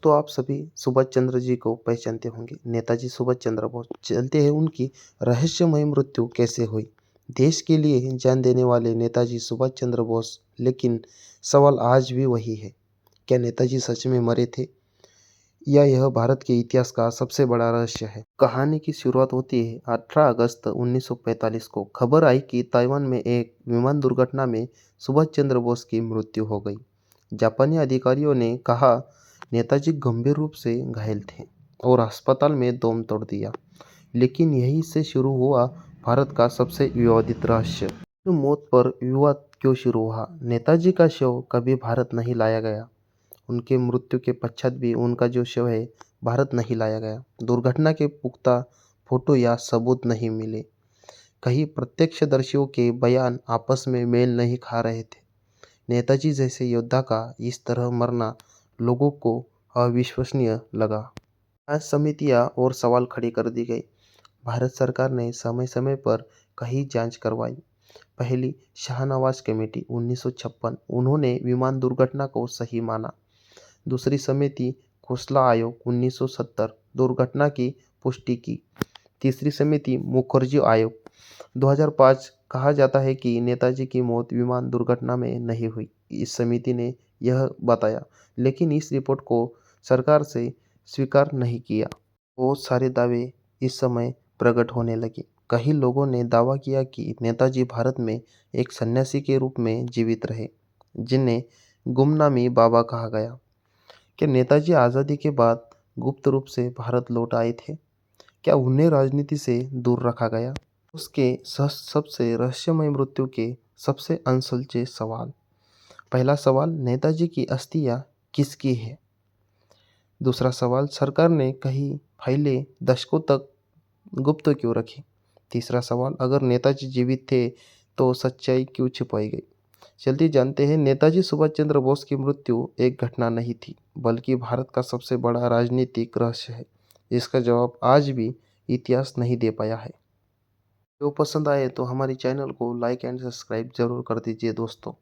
दोस्तों, आप सभी सुभाष चंद्र जी को पहचानते होंगे। नेताजी सुभाष चंद्र बोस जानते हैं उनकी रहस्यमय मृत्यु कैसे हुई। देश के लिए जान देने वाले नेताजी सुभाष चंद्र बोस, लेकिन सवाल आज भी वही है, क्या नेताजी सच में मरे थे या यह भारत के इतिहास का सबसे बड़ा रहस्य है। कहानी की शुरुआत होती है 18 अगस्त 1945 को। खबर आई कि ताइवान में एक विमान दुर्घटना में सुभाष चंद्र बोस की मृत्यु हो गई। जापानी अधिकारियों ने कहा नेताजी गंभीर रूप से घायल थे और अस्पताल में दम तोड़ दिया। लेकिन यहीं से शुरू हुआ भारत का सबसे विवादित रहस्य। मौत पर विवाद क्यों शुरू हुआ? नेताजी का शव कभी भारत नहीं लाया गया। उनके मृत्यु के पश्चात भी उनका जो शव है भारत नहीं लाया गया। दुर्घटना के पुख्ता फोटो या सबूत नहीं मिले। कहीं प्रत्यक्षदर्शियों के बयान आपस में मेल नहीं खा रहे थे। नेताजी जैसे योद्धा का इस तरह मरना लोगों को अविश्वसनीय लगा। जांच समितियां और सवाल खड़ी कर दी गई। भारत सरकार ने समय समय पर कई जांच करवाई। पहली शाहनवाज कमेटी 1956, उन्होंने विमान दुर्घटना को सही माना। दूसरी समिति खोसला आयोग 1970, दुर्घटना की पुष्टि की। तीसरी समिति मुखर्जी आयोग 2005, कहा जाता है कि नेताजी की मौत विमान दुर्घटना में नहीं हुई। इस समिति ने यह बताया, लेकिन इस रिपोर्ट को सरकार से स्वीकार नहीं किया। बहुत सारे दावे इस समय प्रकट होने लगे। कई लोगों ने दावा किया कि नेताजी भारत में एक सन्यासी के रूप में जीवित रहे, जिन्हें गुमनामी बाबा कहा गया। क्या नेताजी आज़ादी के बाद गुप्त रूप से भारत लौट आए थे? क्या उन्हें राजनीति से दूर रखा गया? उसके सबसे रहस्यमय मृत्यु के सबसे अनसुलझे सवाल। पहला सवाल, नेताजी की अस्थियां किसकी है? दूसरा सवाल, सरकार ने कई फाइलें दशकों तक गुप्त क्यों रखी? तीसरा सवाल, अगर नेताजी जीवित थे तो सच्चाई क्यों छिपाई गई? जल्दी जानते हैं, नेताजी सुभाष चंद्र बोस की मृत्यु एक घटना नहीं थी, बल्कि भारत का सबसे बड़ा राजनीतिक रहस्य है, जिसका जवाब आज भी इतिहास नहीं दे पाया है। जो पसंद आए तो हमारी चैनल को लाइक एंड सब्सक्राइब जरूर कर दीजिए दोस्तों।